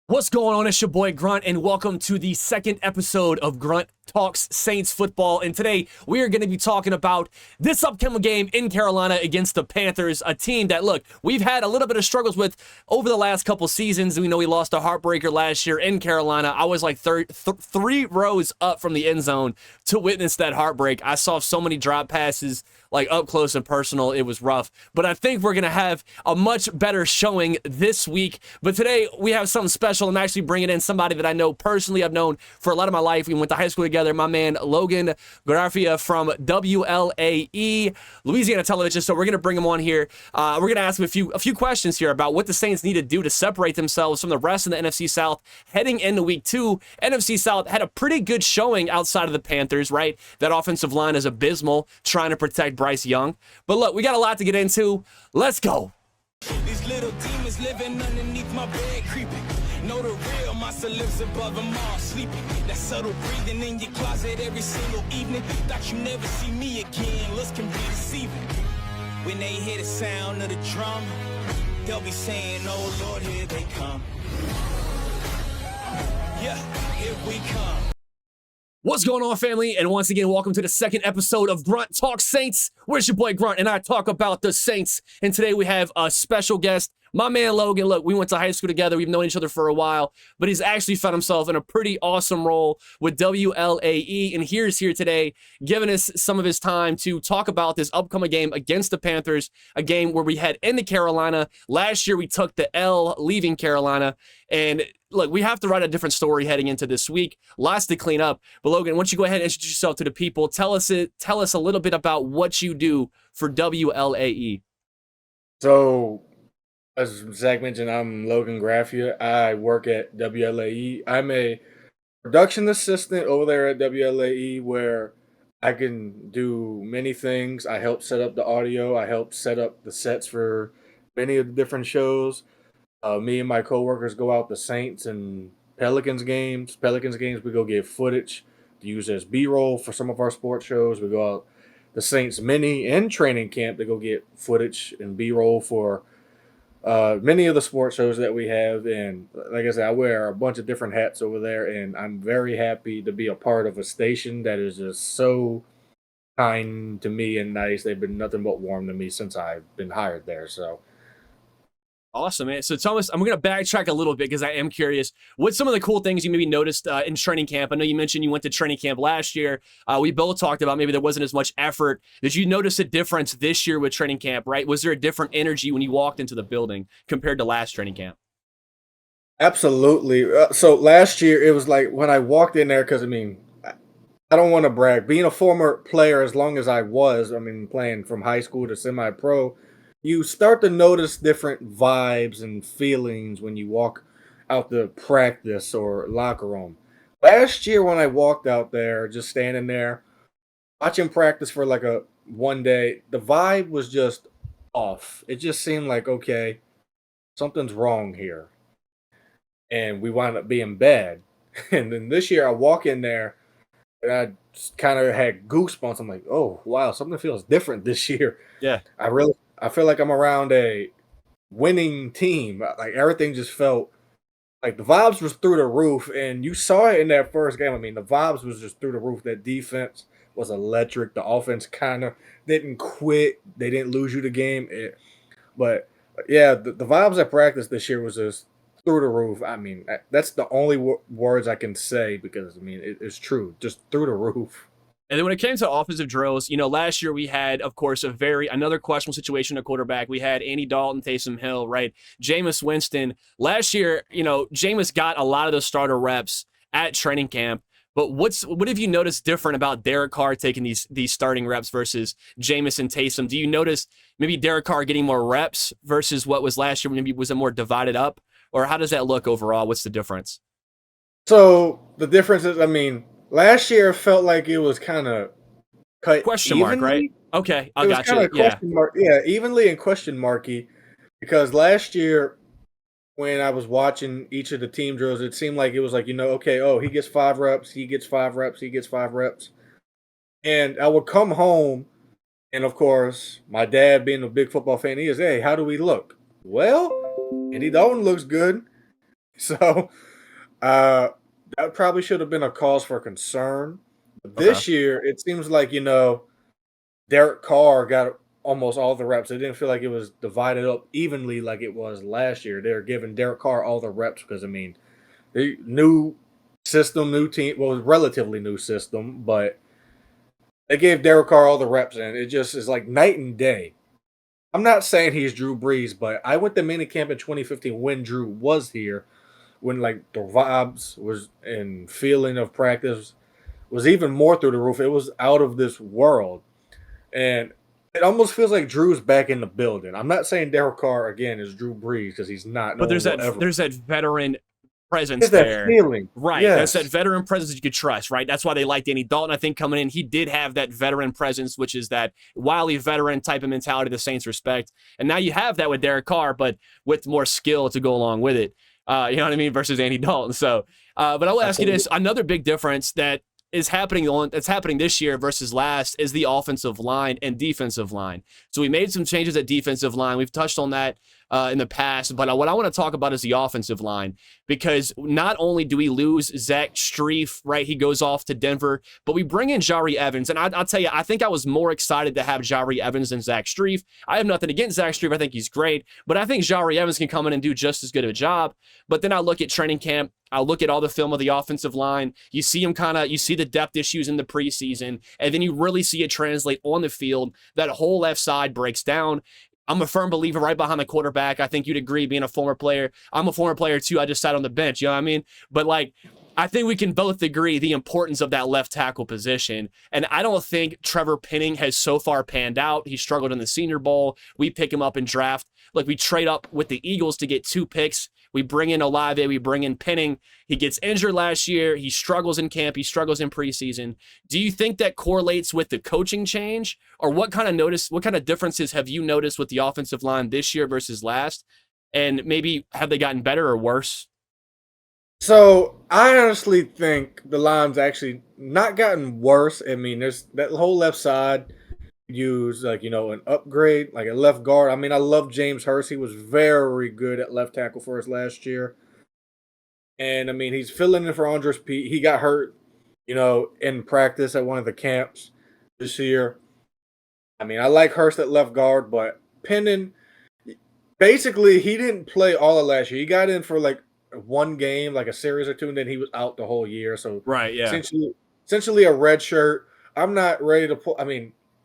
What's going on? It's your boy Grunt, and welcome to the second episode of Grunt Talks Saints Football. And today we are going to be talking about this upcoming game in Carolina against the Panthers, a team that, look, we've had a little bit of struggles with over the last couple seasons. We know we lost a heartbreaker last year in Carolina. I was like three rows up from the end zone to witness that heartbreak. I saw so many drop passes, like up close and personal. It was rough. But I think we're going to have a much better showing this week. But today we have something special. I'm actually bringing in somebody that I know personally. I've known for a lot of my life. We went to high school together. My man, Logan Graffia from WLAE, Louisiana Television. So we're going to bring him on here. We're going to ask him a few questions here about what the Saints need to do to separate themselves from the rest of the NFC South heading into week 2. NFC South had a pretty good showing outside of the Panthers, right? That offensive line is abysmal, trying to protect Bryce Young. But look, we got a lot to get into. Let's go. These little demons living underneath my bed creeping. Know the real, my lives above them all sleeping. That subtle breathing in your closet every single evening. Thought you never see me again, looks can be deceiving. When they hear the sound of the drum, they'll be saying, oh Lord, here they come. Yeah, here we come. What's going on, family? And once again, welcome to the second episode of Grunt Talk Saints. Where's your boy Grunt? And I talk about the Saints. And today we have a special guest, my man Logan. Look, we went to high school together. We've known each other for a while, but he's actually found himself in a pretty awesome role with WLAE. And he's here today, giving us some of his time to talk about this upcoming game against the Panthers, a game where we head into Carolina. Last year, we took the L leaving Carolina. And look, we have to write a different story heading into this week. Lots to clean up. But Logan, why don't you go ahead and introduce yourself to the people? Tell us a little bit about what you do for WLAE. So, as Zach mentioned, I'm Logan Graffia. I work at WLAE. I'm a production assistant over there at WLAE where I can do many things. I help set up the audio. I help set up the sets for many of the different shows. Me and my coworkers go out to Saints and Pelicans games. We go get footage to use as B-roll for some of our sports shows. We go out the Saints mini and training camp to go get footage and B-roll for many of the sports shows that we have. And like I said, I wear a bunch of different hats over there, and I'm very happy to be a part of a station that is just so kind to me and nice. They've been nothing but warm to me since I've been hired there. So Awesome, man. So, Thomas, I'm going to backtrack a little bit because I am curious. What's some of the cool things you maybe noticed in training camp? I know you mentioned you went to training camp last year. We both talked about maybe there wasn't as much effort. Did you notice a difference this year with training camp, right? Was there a different energy when you walked into the building compared to last training camp? absolutely. So last year it was like when I walked in there, because I don't want to brag. Being a former player, as long as I was, playing from high school to semi-pro, you start to notice different vibes and feelings when you walk out to practice or locker room. Last year, when I walked out there, just standing there, watching practice for like a one day, the vibe was just off. It just seemed like, okay, something's wrong here. And we wound up being bad. And then this year, I walk in there and I kind of had goosebumps. I'm like, oh wow, something feels different this year. Yeah. I feel like I'm around a winning team. Like everything just felt like the vibes was through the roof, and you saw it in that first game. The vibes was just through the roof. That defense was electric. The offense kind of didn't quit. They didn't lose you the game. But yeah, the vibes at practice this year was just through the roof. That's the only words I can say because it's true, just through the roof. And then when it came to offensive drills, last year we had, of course, another questionable situation at quarterback. We had Andy Dalton, Taysom Hill, right? Jameis Winston. Last year, Jameis got a lot of those starter reps at training camp. But what have you noticed different about Derek Carr taking these starting reps versus Jameis and Taysom? Do you notice maybe Derek Carr getting more reps versus what was last year? Maybe was it more divided up? Or how does that look overall? What's the difference? So the difference is, last year it felt like it was kind of cut Question mark, evenly. right? Okay, I It was got kind you. of Yeah. question mark, yeah, evenly and question marky. Because last year, when I was watching each of the team drills, it seemed like it was like, okay, oh, he gets 5 reps, he gets 5 reps, he gets 5 reps. And I would come home, and of course, my dad being a big football fan, he is, hey, how do we look? Well, Andy Dalton looks good. So that probably should have been a cause for concern. But Okay. this year, it seems like, Derek Carr got almost all the reps. It didn't feel like it was divided up evenly like it was last year. They're giving Derek Carr all the reps because, the new system, new team, well, relatively new system, but they gave Derek Carr all the reps, and it just is like night and day. I'm not saying he's Drew Brees, but I went to minicamp in 2015 when Drew was here, when like the vibes was and feeling of practice was even more through the roof. It was out of this world. And it almost feels like Drew's back in the building. I'm not saying Derek Carr again is Drew Brees because he's not. No But one will ever. there's that veteran presence It's that there. feeling. Right. That's that Yes. veteran presence you could trust, right? That's why they like Danny Dalton, I think, coming in. He did have that veteran presence, which is that wily veteran type of mentality the Saints respect. And now you have that with Derek Carr, but with more skill to go along with it. You know what I mean? Versus Andy Dalton. So, but I will ask you this: another big difference that is that's happening this year versus last is the offensive line and defensive line. So we made some changes at defensive line. We've touched on that in the past, but what I want to talk about is the offensive line, because not only do we lose Zach Strief, right? He goes off to Denver, but we bring in Jari Evans. And I'll tell you, I think I was more excited to have Jari Evans than Zach Strief. I have nothing against Zach Strief. I think he's great, but I think Jari Evans can come in and do just as good of a job. But then I look at training camp, I look at all the film of the offensive line. You see him you see the depth issues in the preseason, and then you really see it translate on the field. That whole left side breaks down. I'm a firm believer right behind the quarterback. I think you'd agree, being a former player. I'm a former player too. I just sat on the bench, you know what I mean? But I think we can both agree the importance of that left tackle position. And I don't think Trevor Penning has so far panned out. He struggled in the Senior Bowl. We pick him up in draft. We trade up with the Eagles to get 2 picks. We bring in Olave. We bring in Penning. He gets injured last year. He struggles in camp. He struggles in preseason. Do you think that correlates with the coaching change? Or what kind of differences have you noticed with the offensive line this year versus last? And maybe have they gotten better or worse? So I honestly think the line's actually not gotten worse. There's that whole left side use an upgrade, like a left guard. I love James Hurst. He was very good at left tackle for us last year. And he's filling in for Andres Pete. He got hurt, in practice at one of the camps this year. I like Hurst at left guard, but Penning, basically, he didn't play all of last year. He got in for one game, like a series or two, and then he was out the whole year. So right, yeah, essentially a red shirt. I'm not ready to pull.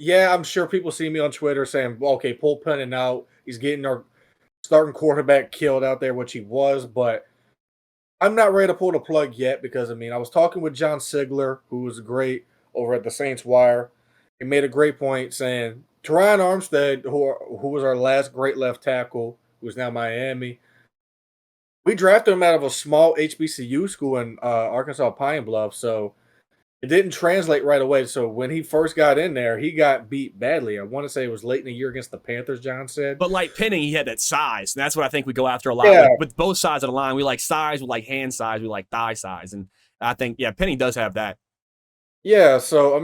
Yeah, I'm sure people see me on Twitter saying, well, "Okay, pull Penning out. He's getting our starting quarterback killed out there," which he was. But I'm not ready to pull the plug yet because I was talking with John Sigler, who was great over at the Saints Wire. He made a great point saying Teron Armstead, who was our last great left tackle, who's now Miami. We drafted him out of a small HBCU school in Arkansas Pine Bluff, so it didn't translate right away. So when he first got in there, he got beat badly. I want to say it was late in the year against the Panthers, John said. But like Penning, he had that size, and that's what I think we go after a lot with both sides of the line. We like size, we like hand size, we like thigh size, and I think Penning does have that. Yeah, so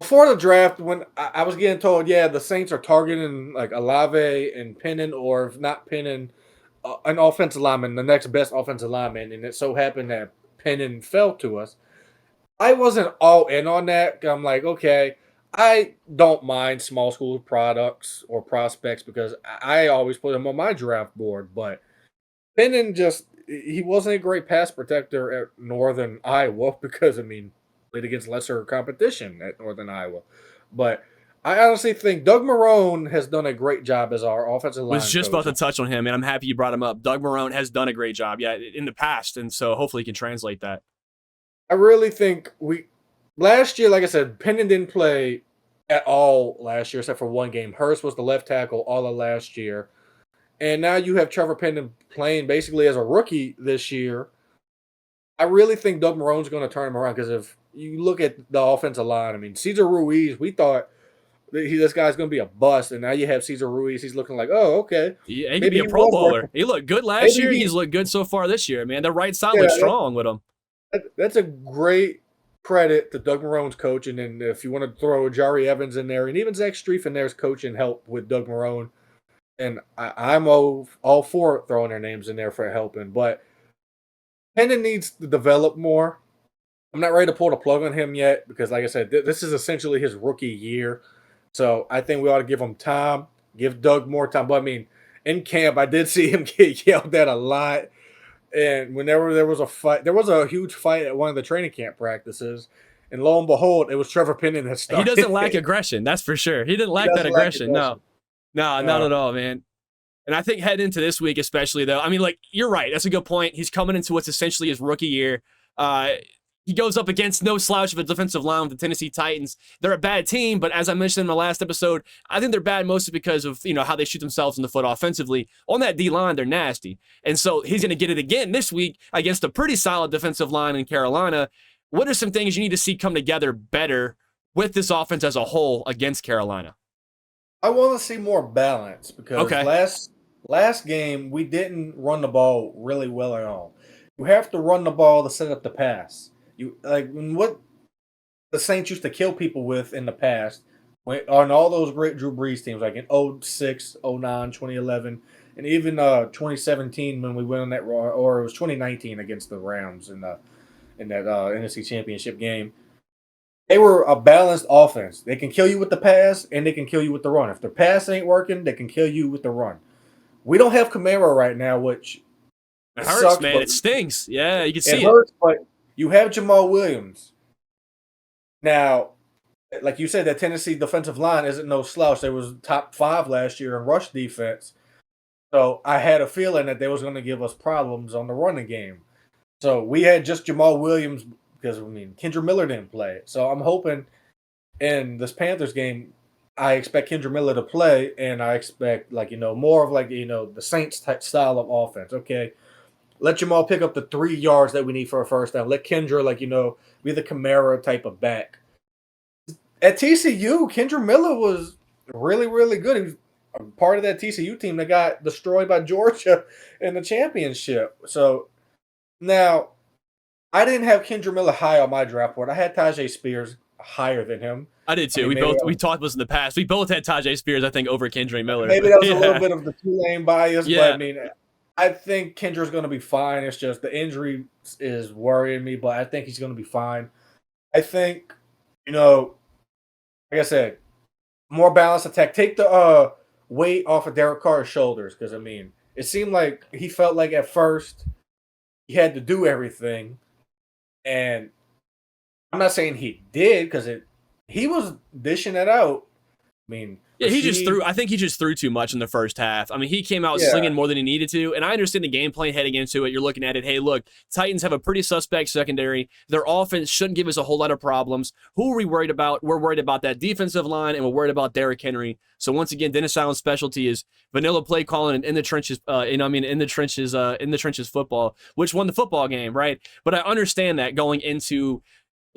before the draft, when I was getting told, the Saints are targeting like Olave and Penning, or if not Penning, an offensive lineman, the next best offensive lineman, and it so happened that Penning fell to us. I wasn't all in on that. I'm like, okay, I don't mind small school products or prospects because I always put them on my draft board. But Penning he wasn't a great pass protector at Northern Iowa because, played against lesser competition at Northern Iowa. But I honestly think Doug Marrone has done a great job as our offensive line was just coach. about to touch on him, and I'm happy you brought him up. Doug Marrone has done a great job, in the past, and so hopefully he can translate that. I really think last year, like I said, Penning didn't play at all last year except for one game. Hurst was the left tackle all of last year. And now you have Trevor Penning playing basically as a rookie this year. I really think Doug Marrone's going to turn him around because if you look at the offensive line, Cesar Ruiz, we thought this guy's going to be a bust, and now you have Cesar Ruiz. He's looking like, oh, okay. Yeah, he could be a Pro Bowler. He looked good last year. He's looked good so far this year, man. The right side looks strong with him. That's a great credit to Doug Marrone's coaching, and if you want to throw Jari Evans in there, and even Zach Strief in there's coaching help with Doug Marrone, and I'm all for throwing their names in there for helping. But Hendon needs to develop more. I'm not ready to pull the plug on him yet because, like I said, this is essentially his rookie year. So I think we ought to give him time, give Doug more time. But I mean, in camp, I did see him get yelled at a lot. And whenever there was a fight, there was a huge fight at one of the training camp practices. And lo and behold, it was Trevor Penning that He started. doesn't lack aggression, that's for sure. He didn't lack that aggression. No, not at all, man. And I think heading into this week, especially though, I mean, like you're right. That's a good point. He's coming into what's essentially his rookie year. He goes up against no slouch of a defensive line with the Tennessee Titans. They're a bad team, but as I mentioned in my last episode, I think they're bad mostly because of how they shoot themselves in the foot offensively. On that D line, they're nasty, and so he's going to get it again this week against a pretty solid defensive line in Carolina. What are some things you need to see come together better with this offense as a whole against Carolina? I want to see more balance because last game we didn't run the ball really well at all. You have to run the ball to set up the pass. You like what the Saints used to kill people with in the past on all those great Drew Brees teams, like in 06, 09, 2011, and even 2017 when we went on that, or it was 2019 against the Rams in that NFC Championship game. They were a balanced offense. They can kill you with the pass and they can kill you with the run. If their pass ain't working, they can kill you with the run. We don't have Kamara right now, which it hurts, sucks, man. It stings. Yeah, you can see it. It hurts, but you have Jamal Williams. Now, like you said, that Tennessee defensive line isn't no slouch. They was top 5 last year in rush defense. So I had a feeling that they was going to give us problems on the running game. So we had just Jamal Williams because, Kendra Miller didn't play. So I'm hoping in this Panthers game, I expect Kendra Miller to play, and I expect, more of the Saints type style of offense. Okay. Let Jamal pick up the 3 yards that we need for a first down. Let Kendra, be the Kamara type of back. At TCU, Kendra Miller was really, really good. He was a part of that TCU team that got destroyed by Georgia in the championship. So now, I didn't have Kendra Miller high on my draft board. I had Tajay Spears higher than him. I did too. We talked about this in the past. We both had Tajay Spears, I think, over Kendra Miller. Maybe that was a little bit of the Tulane bias, but I think Kendra's going to be fine. It's just the injury is worrying me, but I think he's going to be fine. I think, like I said, more balanced attack. Take the weight off of Derek Carr's shoulders because, it seemed like he felt like at first he had to do everything. And I'm not saying he did because he was dishing it out. I think he just threw too much in the first half. He came out slinging more than he needed to, and I understand the game plan heading into it. You're looking at it, hey, look, Titans have a pretty suspect secondary. Their offense shouldn't give us a whole lot of problems. Who are we worried about? We're worried about that defensive line, and we're worried about Derrick Henry. So once again, Dennis Allen's specialty is vanilla play calling in the trenches, in the trenches football, which won the football game, right? But I understand that going into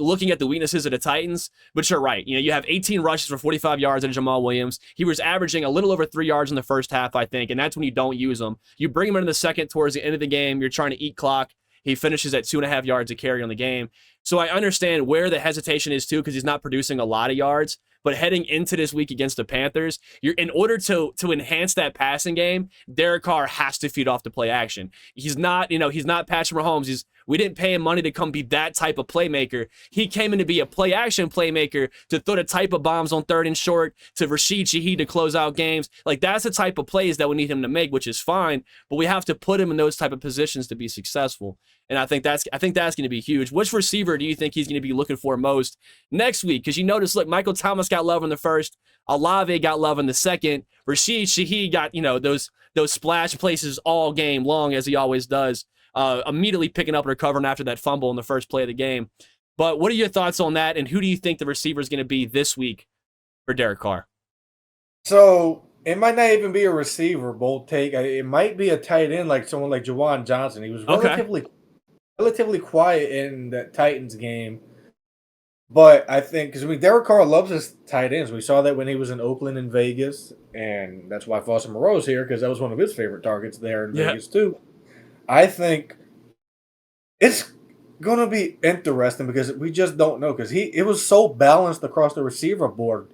looking at the weaknesses of the Titans, but you're right. You have 18 rushes for 45 yards out of Jamal Williams. He was averaging a little over 3 yards in the first half, I think, and that's when you don't use him. You bring him into the second towards the end of the game. You're trying to eat clock. He finishes at 2.5 yards a carry on the game. So I understand where the hesitation is, too, because he's not producing a lot of yards. But heading into this week against the Panthers, in order to enhance that passing game, Derek Carr has to feed off the play action. He's not Patrick Mahomes. We didn't pay him money to come be that type of playmaker. He came in to be a play action playmaker, to throw the type of bombs on 3rd and short, to Rashid Shaheed to close out games. That's the type of plays that we need him to make, which is fine. But we have to put him in those type of positions to be successful. And I think that's going to be huge. Which receiver do you think he's going to be looking for most next week? Because you notice, look, Michael Thomas got love in the first, Olave got love in the second, Rashid Shaheed got those splash places all game long as he always does. Immediately picking up and recovering after that fumble in the first play of the game. But what are your thoughts on that, and who do you think the receiver is going to be this week for Derek Carr? So it might not even be a receiver, bold take. It might be a tight end, like someone like Jawan Johnson. He was relatively quiet in that Titans game. But I think, because Derek Carr loves his tight ends. We saw that when he was in Oakland and Vegas, and that's why Foster Moreau's here, because that was one of his favorite targets there in Vegas too. I think it's going to be interesting because we just don't know, because it was so balanced across the receiver board.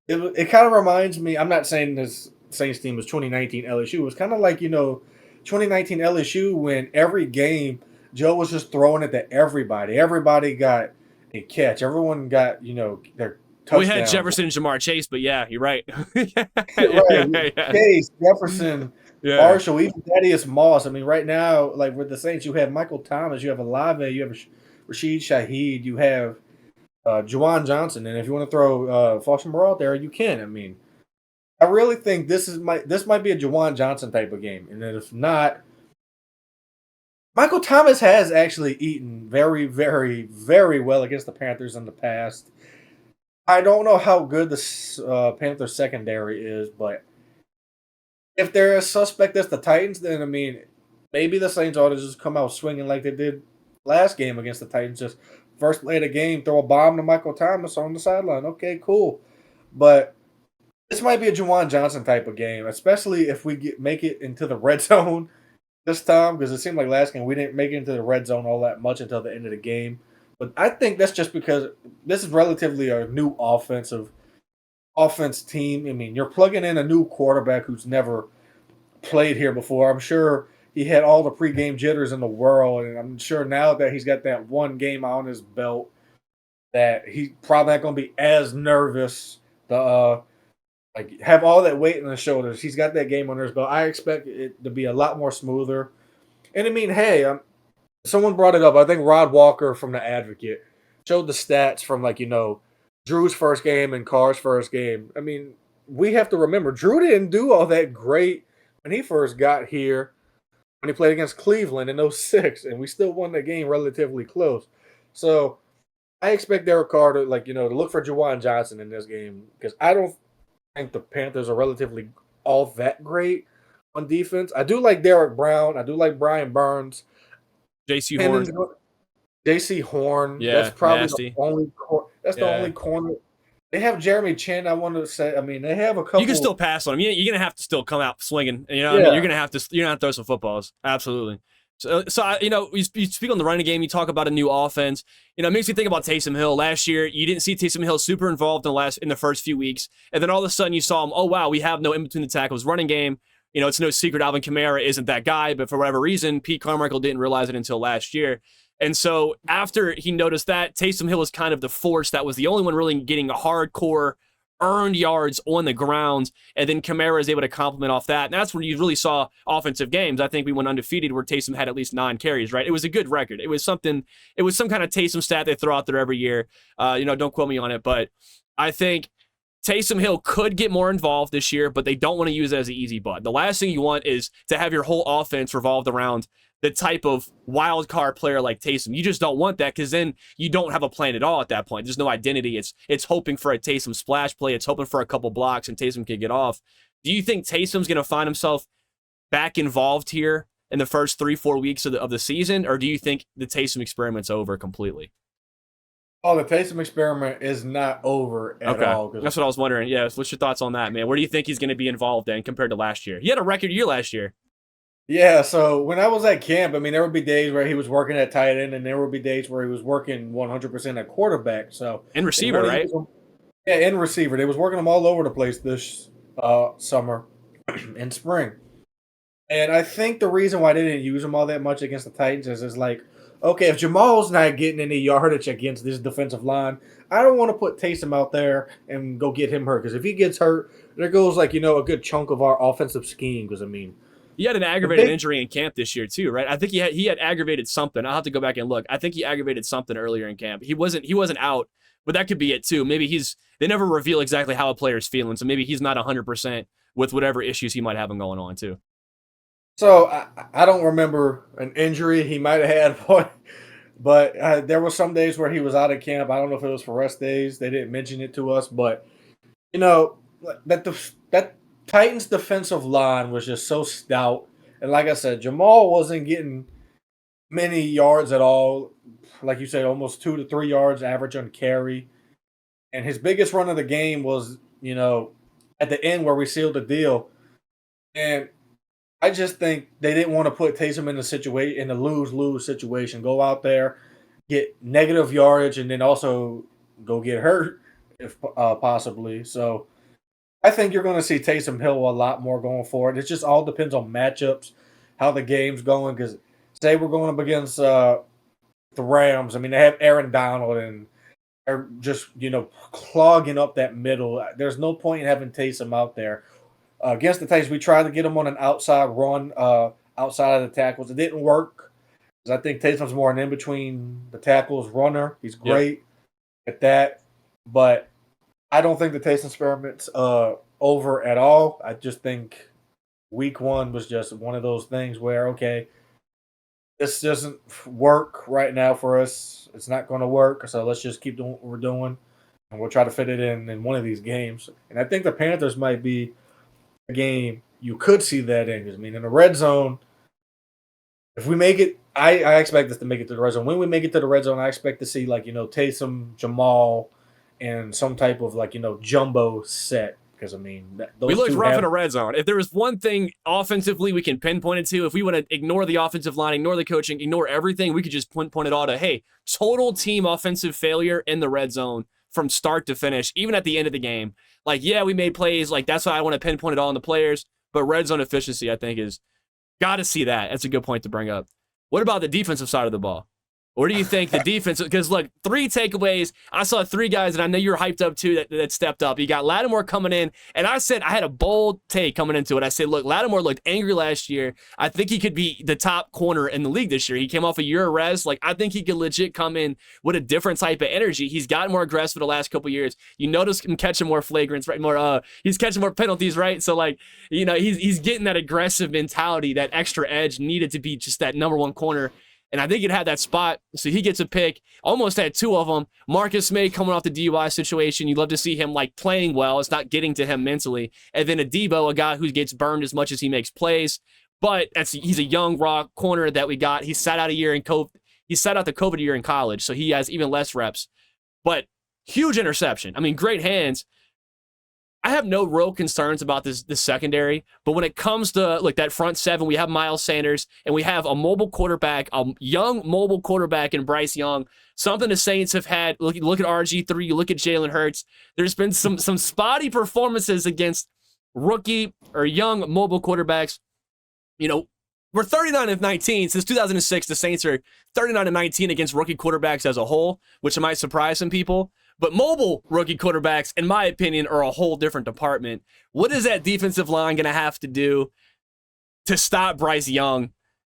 It kind of reminds me, I'm not saying this Saints team was 2019 LSU. It was kind of like, 2019 LSU when every game Joe was just throwing it to everybody. Everybody got a catch. Everyone got, their We had touchdowns. Jefferson and Jamar Chase, but yeah, you're right. Right. Chase, Jefferson, Yeah. Marshall, even Thaddeus Moss. I mean, right now, like with the Saints, you have Michael Thomas, you have Olave, you have Rashid Shaheed, you have Juwan Johnson, and if you want to throw Foster out there, you can. I mean, I really think this might be a Juwan Johnson type of game, and then if not, Michael Thomas has actually eaten very, very, very well against the Panthers in the past. I don't know how good the Panthers secondary is, but if they're as suspect as the Titans, then I mean, maybe the Saints ought to just come out swinging like they did last game against the Titans. Just first play of the game, throw a bomb to Michael Thomas on the sideline. Okay, cool. But this might be a Juwan Johnson type of game, especially if we make it into the red zone this time, because it seemed like last game we didn't make it into the red zone all that much until the end of the game. But I think that's just because this is relatively a new offense team. I mean, you're plugging in a new quarterback who's never played here before. I'm sure he had all the pregame jitters in the world, and I'm sure now that he's got that one game on his belt that he's probably not going to be as nervous to have all that weight on his shoulders. He's got that game under his belt. I expect it to be a lot more smoother. And I mean, hey, someone brought it up. I think Rod Walker from The Advocate showed the stats from Drew's first game and Carr's first game. I mean, we have to remember Drew didn't do all that great when he first got here, when he played against Cleveland in 2006, and we still won that game relatively close. So I expect Derek Carr to to look for Juwan Johnson in this game, because I don't think the Panthers are relatively all that great on defense. I do like Derek Brown. I do like Brian Burns. J.C. Horn. J.C. Horn. Yeah, that's probably nasty. the only. The only corner. They have Jeremy Chin. I want to say. I mean, they have a couple. You can still pass on him. You're gonna have to still come out swinging. I Yeah. mean, you're gonna have to throw some footballs. Absolutely. So you speak on the running game. You talk about a new offense. It makes me think about Taysom Hill. Last year, you didn't see Taysom Hill super involved in the first few weeks, and then all of a sudden you saw him. Oh wow, we have no in between the tackles running game. It's no secret Alvin Kamara isn't that guy, but for whatever reason, Pete Carmichael didn't realize it until last year. And so after he noticed that, Taysom Hill was kind of the force that was the only one really getting a hardcore earned yards on the ground, and then Kamara is able to complement off that. And that's when you really saw offensive games. I think we went undefeated where Taysom had at least 9 carries, right? It was a good record. It was some kind of Taysom stat they throw out there every year. Don't quote me on it, but I think Taysom Hill could get more involved this year, but they don't want to use it as an easy butt. The last thing you want is to have your whole offense revolved around the type of wild card player like Taysom. You just don't want that, because then you don't have a plan at all at that point. There's no identity. It's hoping for a Taysom splash play. It's hoping for a couple blocks and Taysom can get off. Do you think Taysom's going to find himself back involved here in the first 3-4 weeks of the season, or do you think the Taysom experiment's over completely? Oh, the Taysom experiment is not over at all. That's what I was wondering. Yeah, what's your thoughts on that, man? Where do you think he's going to be involved in compared to last year? He had a record year last year. Yeah, so when I was at camp, I mean, there would be days where he was working at tight end, and there would be days where he was working 100% at quarterback. So in receiver, right? Yeah, in receiver. They was working him all over the place this summer and spring. And I think the reason why they didn't use him all that much against the Titans is okay, if Jamal's not getting any yardage against this defensive line, I don't want to put Taysom out there and go get him hurt, because if he gets hurt, there goes a good chunk of our offensive scheme. Because I mean, he had an aggravated injury in camp this year too, right? I think he had aggravated something. I'll have to go back and look. I think he aggravated something earlier in camp. He wasn't out, but that could be it too. Maybe they never reveal exactly how a player's feeling, so maybe he's not 100% with whatever issues he might have going on too. So I don't remember an injury he might have had, but there were some days where he was out of camp. I don't know if it was for rest days. They didn't mention it to us, but that Titans defensive line was just so stout. And like I said, Jamal wasn't getting many yards at all. Like you said, almost 2 to 3 yards average on carry. And his biggest run of the game was, at the end where we sealed the deal. And I just think they didn't want to put Taysom in a lose-lose situation. Go out there, get negative yardage, and then also go get hurt if possibly. So I think you're going to see Taysom Hill a lot more going forward. It just all depends on matchups, how the game's going, because say we're going up against the Rams. I mean, they have Aaron Donald and are just clogging up that middle. There's no point in having Taysom out there. Against the Titans, we tried to get him on an outside run, outside of the tackles. It didn't work because I think Taysom's more an in between the tackles runner. He's great at that, but I don't think the Taysom experiment's over at all. I just think week one was just one of those things where this doesn't work right now for us. It's not going to work, so let's just keep doing what we're doing, and we'll try to fit it in one of these games. And I think the Panthers might be a game you could see that in. I mean, in the red zone, if we make it, I expect us to make it to the red zone. When we make it to the red zone, I expect to see Taysom, Jamal, and some type of jumbo set. Because I mean, we looked rough in the red zone. If there was one thing offensively we can pinpoint it to, if we want to ignore the offensive line, ignore the coaching, ignore everything, we could just point it all to, hey, total team offensive failure in the red zone from start to finish, even at the end of the game. We made plays. That's why I want to pinpoint it all on the players. But red zone efficiency, I think, is got to see that. That's a good point to bring up. What about the defensive side of the ball? Where do you think the defense? Because look, 3 takeaways. I saw 3 guys, and I know you're hyped up too that stepped up. You got Lattimore coming in, and I had a bold take coming into it. I said, look, Lattimore looked angry last year. I think he could be the top corner in the league this year. He came off a year of rest. I think he could legit come in with a different type of energy. He's gotten more aggressive the last couple years. You notice him catching more flagrants, right? He's catching more penalties, right? So he's getting that aggressive mentality, that extra edge needed to be just that number 1 corner. And I think he'd had that spot, so he gets a pick. Almost had 2 of them. Marcus May coming off the DUI situation. You'd love to see him playing well. It's not getting to him mentally. And then Adebo, a guy who gets burned as much as he makes plays. But he's a young raw corner that we got. He sat out a year in COVID. He sat out the COVID year in college, so he has even less reps. But huge interception. I mean, great hands. I have no real concerns about this secondary, but when it comes to that front 7, we have Miles Sanders and we have a mobile quarterback, a young mobile quarterback in Bryce Young. Something the Saints have had. Look at RG3. You look at Jalen Hurts. There's been some spotty performances against rookie or young mobile quarterbacks. We're 39-19 since 2006. The Saints are 39-19 against rookie quarterbacks as a whole, which might surprise some people. But mobile rookie quarterbacks, in my opinion, are a whole different department. What is that defensive line going to have to do to stop Bryce Young?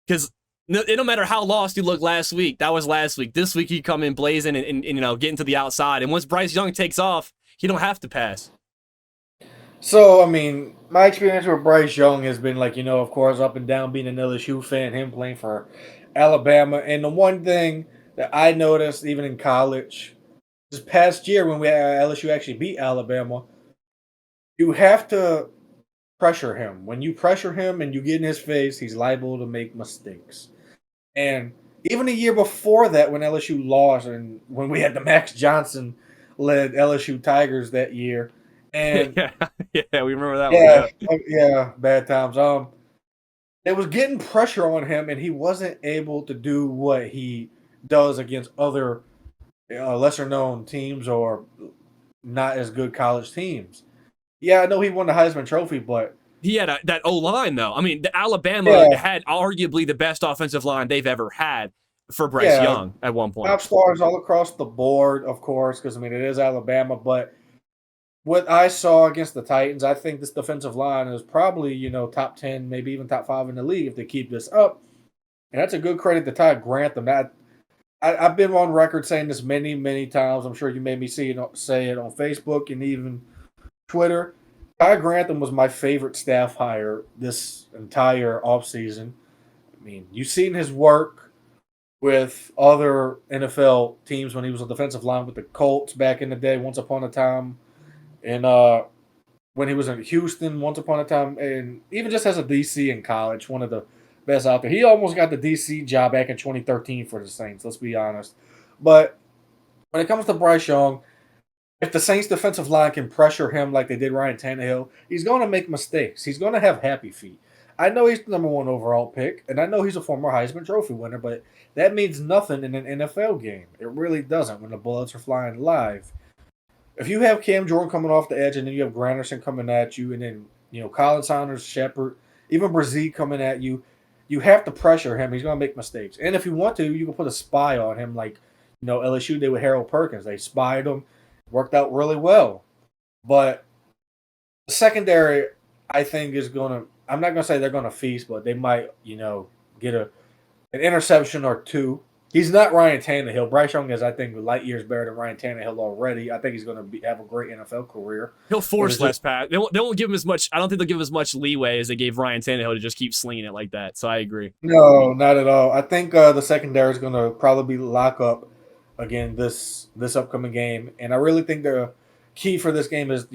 Because it don't matter how lost he looked last week. That was last week. This week he come in blazing and get into the outside. And once Bryce Young takes off, he don't have to pass. So, I mean, my experience with Bryce Young has been of course, up and down being an LSU fan, him playing for Alabama. And the one thing that I noticed even in college, this past year when LSU actually beat Alabama, you have to pressure him. When you pressure him and you get in his face, he's liable to make mistakes. And even a year before that, when LSU lost and when we had the Max Johnson-led LSU Tigers that year, and yeah, we remember that one. Yeah, bad times. It was getting pressure on him, and he wasn't able to do what he does against other lesser-known teams or not as good college teams. Yeah, I know he won the Heisman Trophy, but he had that O-line, though. I mean, Alabama had arguably the best offensive line they've ever had for Bryce Young at one point. Top stars all across the board, of course, because, it is Alabama. But what I saw against the Titans, I think this defensive line is probably, top 10, maybe even top 5 in the league if they keep this up. And that's a good credit to Ty Grantham. I've been on record saying this many, many times. I'm sure you made me say it on Facebook and even Twitter. Ty Grantham was my favorite staff hire this entire offseason. I mean, you've seen his work with other NFL teams when he was on defensive line with the Colts back in the day, once upon a time. And when he was in Houston, once upon a time. And even just as a DC in college, one of the best out there. He almost got the DC job back in 2013 for the Saints, let's be honest. But when it comes to Bryce Young, if the Saints defensive line can pressure him like they did Ryan Tannehill, he's going to make mistakes. He's going to have happy feet. I know he's the number 1 overall pick, and I know he's a former Heisman Trophy winner, but that means nothing in an NFL game. It really doesn't when the bullets are flying live. If you have Cam Jordan coming off the edge, and then you have Granderson coming at you, and then Colin Saunders, Shepard, even Brzee coming at you, you have to pressure him. He's going to make mistakes. And if you want to, you can put a spy on him like, LSU did with Harold Perkins. They spied him. Worked out really well. But the secondary, I think, is going to – I'm not going to say they're going to feast, but they might, get an interception or two. He's not Ryan Tannehill. Bryce Young is, I think, light years better than Ryan Tannehill already. I think he's going to have a great NFL career. He'll force less pass. They won't give him as much. I don't think they'll give him as much leeway as they gave Ryan Tannehill to just keep slinging it like that. So I agree. No, not at all. I think the secondary is going to probably be lock up again this upcoming game, and I really think the key for this game is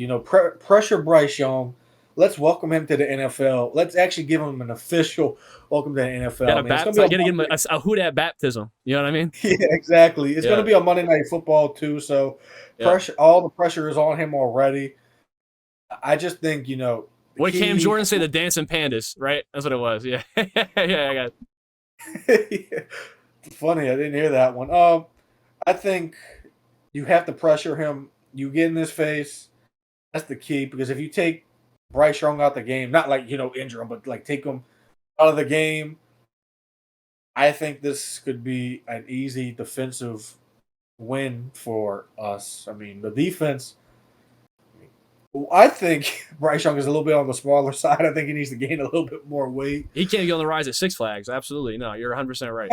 pressure Bryce Young. Let's welcome him to the NFL. Let's actually give him an official welcome to the NFL. Gotta give him a hoot at baptism. You know what I mean? Yeah, exactly. It's going to be on Monday Night Football too, so all the pressure is on him already. I just think what did Cam Jordan say? The dancing pandas, right? That's what it was. Yeah, yeah, I got it. Funny, I didn't hear that one. I think you have to pressure him. You get in his face. That's the key, because if you take Bryce Young out the game, not like, injure him, but like take him out of the game, I think this could be an easy defensive win for us. I mean, the defense, I think Bryce Young is a little bit on the smaller side. I think he needs to gain a little bit more weight. He can't be on the rise at Six Flags. Absolutely. No, you're 100% right.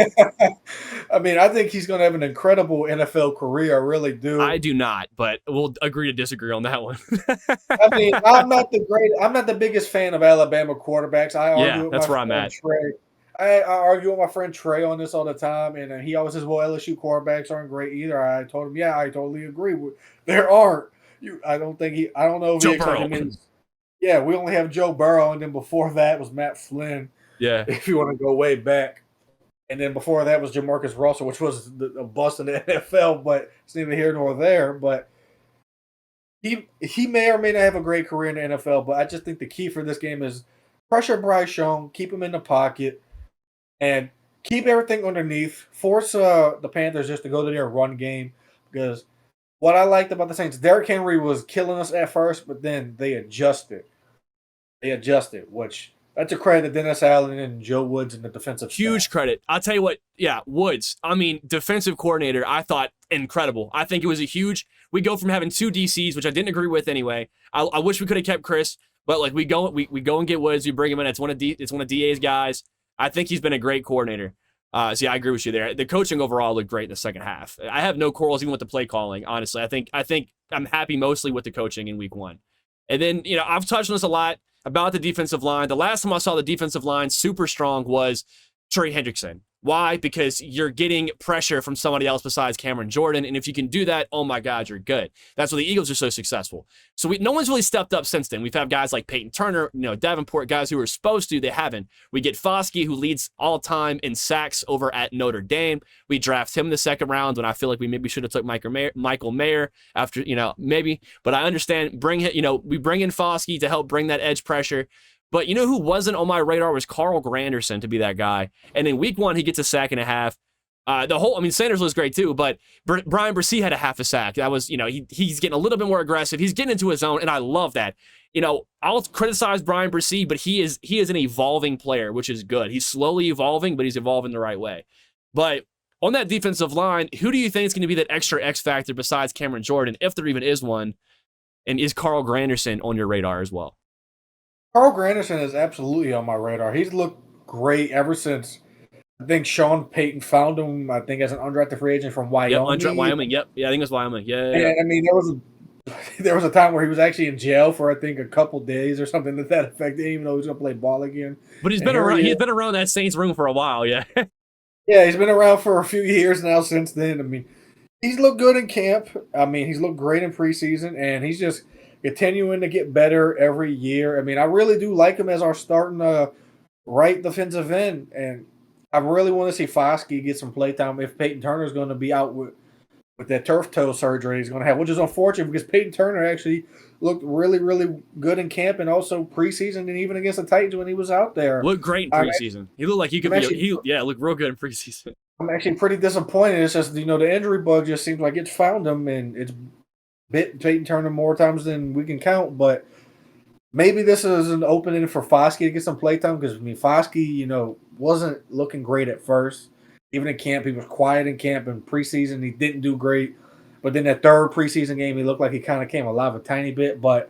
I mean, I think he's going to have an incredible NFL career. I really do. I do not, but we'll agree to disagree on that one. I mean, I'm not the biggest fan of Alabama quarterbacks. I argue with that's my where I'm friend at. Trey. I argue with my friend Trey on this all the time, and he always says, well, LSU quarterbacks aren't great either. I told him, I totally agree. There aren't. I don't know if Joe he expected him. Yeah, we only have Joe Burrow, and then before that was Matt Flynn. Yeah. If you want to go way back. And then before that was Jamarcus Russell, which was a bust in the NFL, but it's neither here nor there. But he may or may not have a great career in the NFL, but I just think the key for this game is pressure Bryce Young, keep him in the pocket, and keep everything underneath. Force the Panthers just to go to their run game, because what I liked about the Saints, Derrick Henry was killing us at first, but then they adjusted. Which that's a credit to Dennis Allen and Joe Woods and the defensive Huge staff. credit. I'll tell you what, Woods. I mean, defensive coordinator, I thought incredible. I think it was we go from having two DCs, which I didn't agree with anyway. I wish we could have kept Chris, but like we go and get Woods, we bring him in. It's one of DA's guys. I think he's been a great coordinator. I agree with you there. The coaching overall looked great in the second half. I have no quarrels even with the play calling, honestly. I think I'm happy mostly with the coaching in week one. And then, I've touched on this a lot about the defensive line. The last time I saw the defensive line super strong was Trey Hendrickson. Why? Because you're getting pressure from somebody else besides Cameron Jordan, and if you can do that, oh my God, you're good. That's why the Eagles are so successful. So no one's really stepped up since then. We've had guys like Peyton Turner, Davenport, guys who were supposed to, they haven't. We get Foskey, who leads all time in sacks over at Notre Dame. We draft him in the second round when I feel like we maybe should have took Michael Mayer after, maybe. But I understand, we bring in Foskey to help bring that edge pressure. But you know who wasn't on my radar was Carl Granderson to be that guy. And in week one, he gets a sack and a half. Sanders was great too, but Brian Bryce had a half a sack. That was, he's getting a little bit more aggressive. He's getting into his own, and I love that. I'll criticize Brian Bryce, but he is an evolving player, which is good. He's slowly evolving, but he's evolving the right way. But on that defensive line, who do you think is going to be that extra X factor besides Cameron Jordan, if there even is one? And is Carl Granderson on your radar as well? Carl Granderson is absolutely on my radar. He's looked great ever since, I think, Sean Payton found him, I think, as an undrafted free agent from Wyoming. Yep, Wyoming, yep. Yeah, I think it was Wyoming. Yeah. And, I mean, there was a time where he was actually in jail for, I think, a couple days or something to that effect. Didn't even know he was going to play ball again. But he's been around that Saints room for a while, yeah. Yeah, he's been around for a few years now since then. I mean, he's looked good in camp. I mean, he's looked great in preseason, and he's just continuing to get better every year. I mean, I really do like him as our starting right defensive end, and I really want to see Foskey get some playtime if Peyton Turner is going to be out with that turf toe surgery he's going to have, which is unfortunate because Peyton Turner actually looked really, really good in camp and also preseason and even against the Titans when he was out there. Looked great in preseason. He looked like he could looked real good in preseason. I'm actually pretty disappointed. It's just, the injury bug just seems like it's found him, and it's bit Peyton Turner more times than we can count, but maybe this is an opening for Foskey to get some playtime because, I mean, Foskey, wasn't looking great at first. Even in camp, he was quiet in camp. In preseason, he didn't do great. But then that third preseason game, he looked like he kind of came alive a tiny bit. But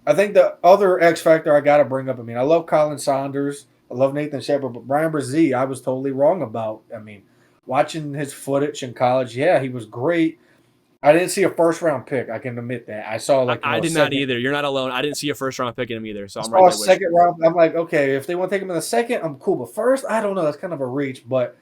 I think the other X factor I got to bring up, I mean, I love Colin Saunders. I love Nathan Shepard. But Brian Brzee, I was totally wrong about. I mean, watching his footage in college, yeah, he was great. I didn't see a first-round pick. I can admit that. I saw I did not either. You're not alone. I didn't see a first-round pick in him either, so I'm I right saw there a with second round. I'm like, okay, if they want to take him in the second, I'm cool. But first, I don't know. That's kind of a reach. But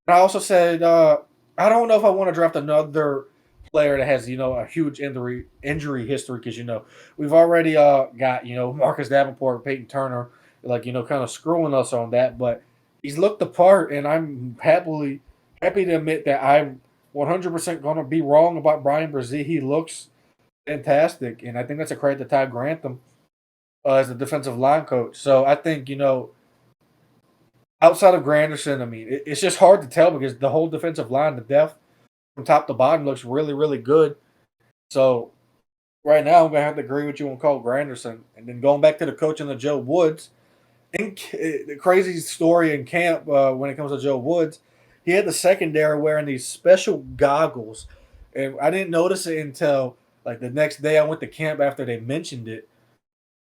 I also said I don't know if I want to draft another player that has a huge injury history because we've already got Marcus Davenport, Peyton Turner, kind of screwing us on that. But he's looked the part, and I'm happy to admit that I'm 100% going to be wrong about Brian Brzee. He looks fantastic, and I think that's a credit to Ty Grantham as the defensive line coach. So I think, outside of Granderson, I mean, it's just hard to tell because the whole defensive line, the depth from top to bottom looks really, really good. So right now, I'm going to have to agree with you on Cole Granderson. And then going back to the coach and the Joe Woods, the crazy story in camp when it comes to Joe Woods, he had the secondary wearing these special goggles. And I didn't notice it until the next day I went to camp after they mentioned it.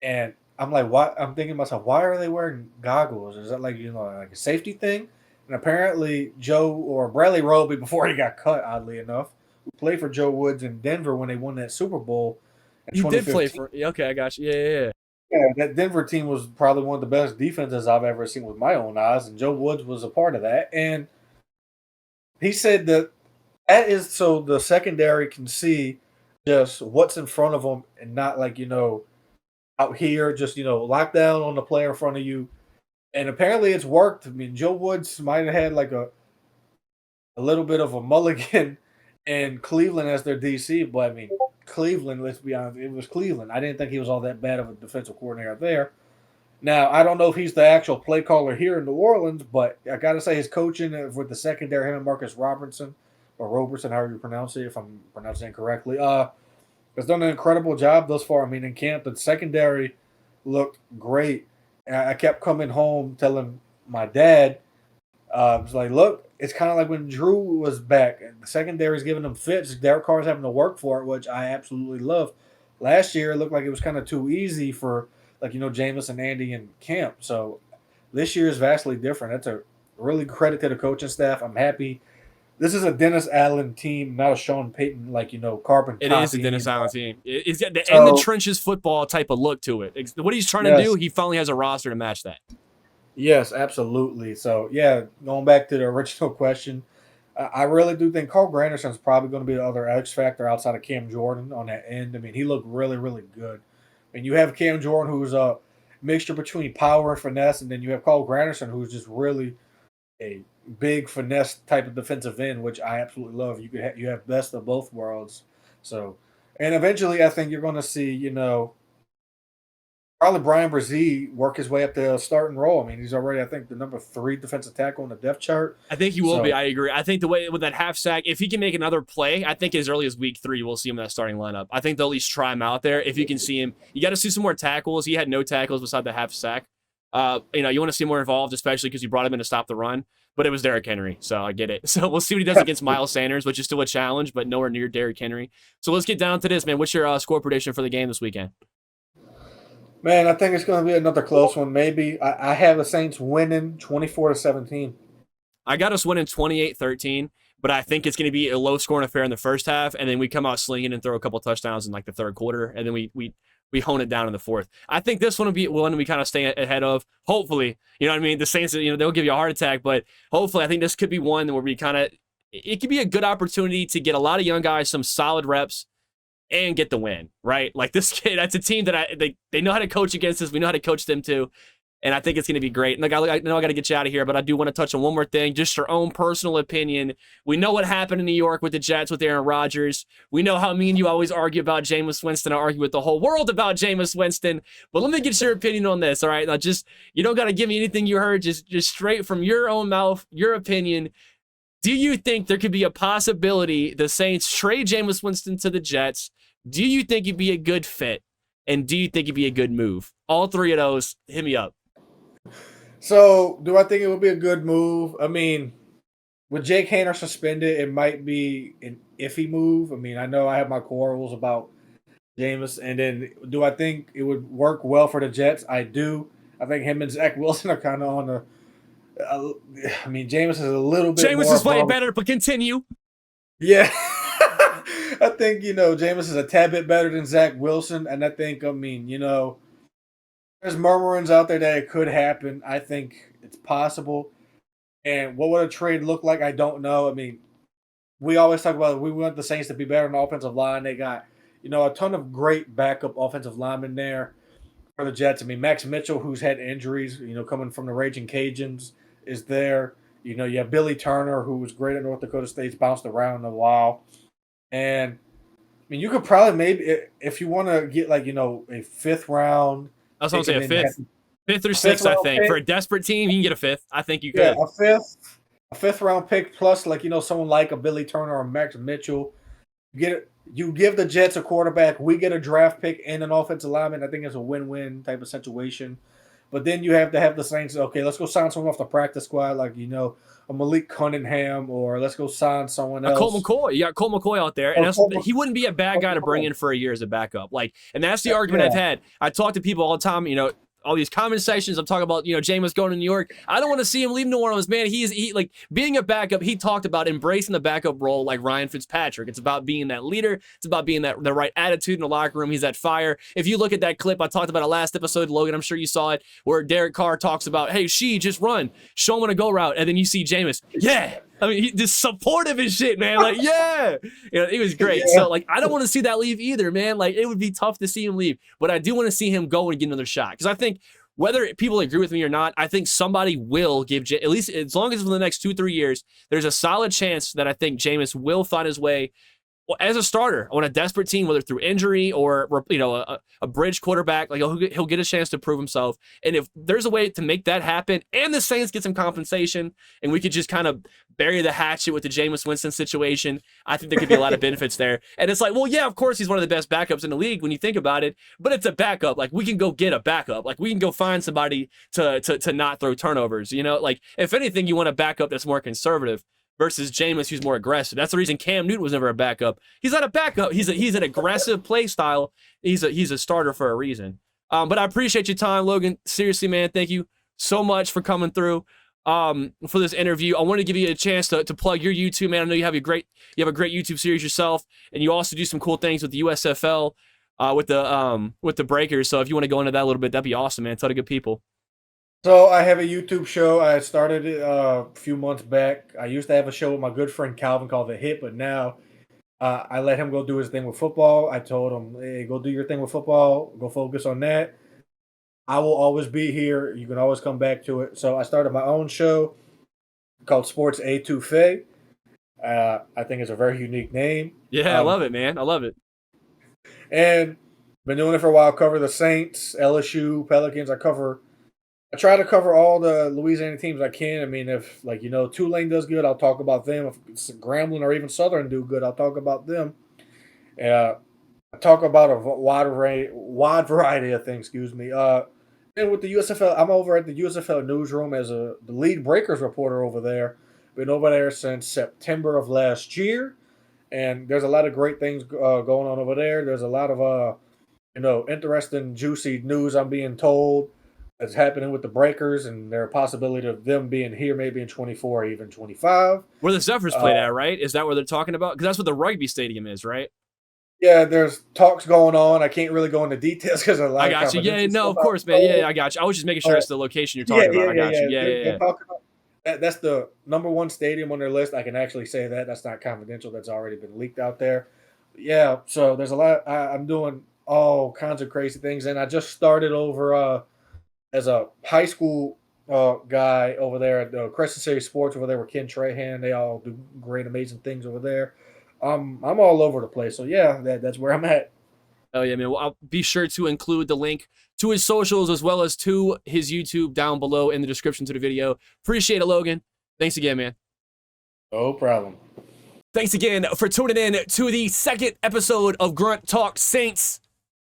And I'm like, why? I'm thinking to myself, why are they wearing goggles? Is that like a safety thing? And apparently, Bradley Roby, before he got cut, oddly enough, who played for Joe Woods in Denver when they won that Super Bowl in He did 2015. play for. Okay, I got you. Yeah. Yeah, that Denver team was probably one of the best defenses I've ever seen with my own eyes, and Joe Woods was a part of that. And he said that is so the secondary can see just what's in front of them and not out here, just lock down on the player in front of you. And apparently it's worked. I mean, Joe Woods might have had a little bit of a mulligan in Cleveland as their DC, but I mean, Cleveland, let's be honest, it was Cleveland. I didn't think he was all that bad of a defensive coordinator there. Now, I don't know if he's the actual play caller here in New Orleans, but I got to say his coaching with the secondary, him and Marcus Robertson, or Robertson, however you pronounce it, if I'm pronouncing it correctly, has done an incredible job thus far. I mean, in camp, the secondary looked great. And I kept coming home telling my dad, I was like, look, it's kind of like when Drew was back. And the secondary's giving them fits. Derek Carr's having to work for it, which I absolutely love. Last year, it looked like it was kind of too easy for, Jameis and Andy in camp. So this year is vastly different. That's a really credit to the coaching staff. I'm happy. This is a Dennis Allen team, not a Sean Payton, carbon It copy. is a Dennis Allen team. It's got the So- in the trenches football type of look to it. What he's trying to Yes. do, he finally has a roster to match that. Yes, absolutely. So, yeah, going back to the original question, I really do think Cole Granderson's probably going to be the other X factor outside of Cam Jordan on that end. I mean, he looked really, really good. And you have Cam Jordan, who's a mixture between power and finesse, and then you have Cole Granderson, who's just really a big finesse type of defensive end, which I absolutely love. You have best of both worlds. So, and eventually, I think you're going to see, probably Brian Brzee work his way up to a starting role. I mean, he's already, I think, the number 3 defensive tackle on the depth chart. I think he will So- be. I agree. I think the way with that half sack, if he can make another play, I think as early as week 3, we'll see him in that starting lineup. I think they'll at least try him out there. If you can see him, you got to see some more tackles. He had no tackles beside the half sack. You want to see more involved, especially because you brought him in to stop the run. But it was Derrick Henry, so I get it. So we'll see what he does against Miles Sanders, which is still a challenge, but nowhere near Derrick Henry. So let's get down to this, man. What's your score prediction for the game this weekend? Man, I think it's going to be another close one. Maybe I have the Saints winning 24-17. I got us winning 28-13, but I think it's going to be a low-scoring affair in the first half, and then we come out slinging and throw a couple touchdowns in the third quarter, and then we hone it down in the fourth. I think this one will be one we kind of stay ahead of. Hopefully, you know what I mean? The Saints, they'll give you a heart attack, but hopefully I think this could be one where we it could be a good opportunity to get a lot of young guys some solid reps and get the win, right? Like this kid, that's a team that they know how to coach against us. We know how to coach them too. And I think it's going to be great. And I know I got to get you out of here, but I do want to touch on one more thing, just your own personal opinion. We know what happened in New York with the Jets with Aaron Rodgers. We know how me and you always argue about Jameis Winston. I argue with the whole world about Jameis Winston. But let me get your opinion on this, all right? Now, you don't got to give me anything you heard, just straight from your own mouth, your opinion. Do you think there could be a possibility the Saints trade Jameis Winston to the Jets? Do you think he'd be a good fit? And do you think it'd be a good move? All three of those, hit me up. So, do I think it would be a good move? I mean, with Jake Haener suspended, it might be an iffy move. I mean, I know I have my quarrels about Jameis, and then do I think it would work well for the Jets? I do. I think him and Zach Wilson are kind of on the. I mean, Jameis is a little bit. Jameis is playing better, but continue. Yeah, I think Jameis is a tad bit better than Zach Wilson, and I think there's murmurings out there that it could happen. I think it's possible. And what would a trade look like? I don't know. I mean, we always talk about we want the Saints to be better on the offensive line. They got a ton of great backup offensive linemen there for the Jets. I mean, Max Mitchell, who's had injuries, coming from the Raging Cajuns, is there. You have Billy Turner, who was great at North Dakota State's bounced around a while. And, I mean, you could probably maybe, if you want to get, a fifth round. That's what I'm saying, fifth or sixth, I think. For a desperate team, you can get a fifth. I think you could. Yeah, a fifth round pick plus, someone like a Billy Turner or Max Mitchell. You give the Jets a quarterback. We get a draft pick and an offensive lineman. I think it's a win-win type of situation. But then you have to have the Saints, okay, let's go sign someone off the practice squad, a Malik Cunningham, or let's go sign someone else. Colt McCoy. You got Colt McCoy out there. And he wouldn't be a bad guy to bring in for a year as a backup. And that's the argument I've had. I talk to people all the time, all these comment sections. I'm talking about, Jameis going to New York. I don't want to see him leave New Orleans, man. He being a backup. He talked about embracing the backup role like Ryan Fitzpatrick. It's about being that leader. It's about being the right attitude in the locker room. He's that fire. If you look at that clip I talked about it last episode, Logan, I'm sure you saw it, where Derek Carr talks about, hey, just run. Show him a go route. And then you see Jameis. Yeah. I mean, he's just supportive and shit, man. Yeah. It was great. Yeah. So, I don't want to see that leave either, man. It would be tough to see him leave. But I do want to see him go and get another shot. Because I think, whether people agree with me or not, I think somebody will give, at least as long as for the next 2-3 years, there's a solid chance that I think Jameis will find his way as a starter on a desperate team, whether through injury or a bridge quarterback. He'll get a chance to prove himself. And if there's a way to make that happen, and the Saints get some compensation, and we could just kind of bury the hatchet with the Jameis Winston situation, I think there could be a lot of benefits there. And it's well, yeah, of course he's one of the best backups in the league when you think about it, but it's a backup. We can go get a backup. We can go find somebody to not throw turnovers. If anything, you want a backup that's more conservative versus Jameis, who's more aggressive. That's the reason Cam Newton was never a backup. He's not a backup. He's an aggressive play style. He's a starter for a reason. But I appreciate your time, Logan. Seriously, man, thank you so much for coming through for this interview. I wanted to give you a chance to plug your YouTube, man. I know you have a great YouTube series yourself, and you also do some cool things with the USFL with the Breakers. So if you want to go into that a little bit, that'd be awesome, man. Tell the good people. So I have a YouTube show. I started it a few months back. I used to have a show with my good friend Calvin called The Hit, but now I let him go do his thing with football. I told him, hey, go do your thing with football. Go focus on that. I will always be here. You can always come back to it. So I started my own show called Sports Etouffee. I think it's a very unique name. Yeah, I love it, man. I love it. And been doing it for a while. I cover the Saints, LSU, Pelicans. I try to cover all the Louisiana teams I can. I mean, if Tulane does good, I'll talk about them. If Grambling or even Southern do good, I'll talk about them. I talk about a wide variety of things. Excuse me. And with the USFL, I'm over at the USFL newsroom as the lead Breakers reporter over there. Been over there since September of last year, and there's a lot of great things going on over there. There's a lot of interesting, juicy news I'm being told that's happening with the Breakers, and there a possibility of them being here maybe in 24 or even 25. Where the Zephyrs played at, right? Is that where they're talking about? Because that's what the rugby stadium is, right? Yeah, there's talks going on. I can't really go into details because of a lot I got you. Yeah, no, of course, man. Yeah, I got you. I was just making sure it's the location you're talking about. I got you. Yeah. That's the number one stadium on their list. I can actually say that. That's not confidential. That's already been leaked out there. Yeah, so there's a lot. I'm doing all kinds of crazy things, and I just started over as a high school guy over there at Crescent City Sports over there with Ken Trahan. They all do great, amazing things over there. I'm all over the place. So, yeah, that's where I'm at. Oh, yeah, man. Well, I'll be sure to include the link to his socials as well as to his YouTube down below in the description to the video. Appreciate it, Logan. Thanks again, man. No problem. Thanks again for tuning in to the second episode of Grunt Talk Saints.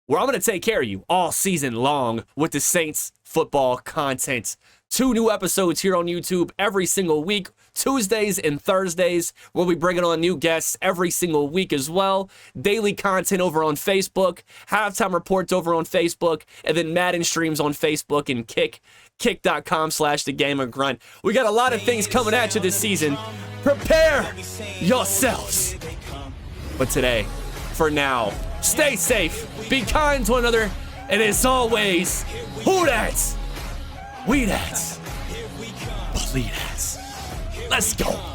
where I'm going to take care of you all season long with the Saints football content. 2 new episodes here on YouTube every single week, Tuesdays and Thursdays. We'll be bringing on new guests every single week as well. Daily content over on Facebook, halftime reports over on Facebook, and then Madden streams on Facebook and kick.com/thegamergrunt. We got a lot of things coming at you this season. Prepare yourselves. But today, for now, stay safe, be kind to one another, and as always, who dat? We dat. Believe that. Let's go.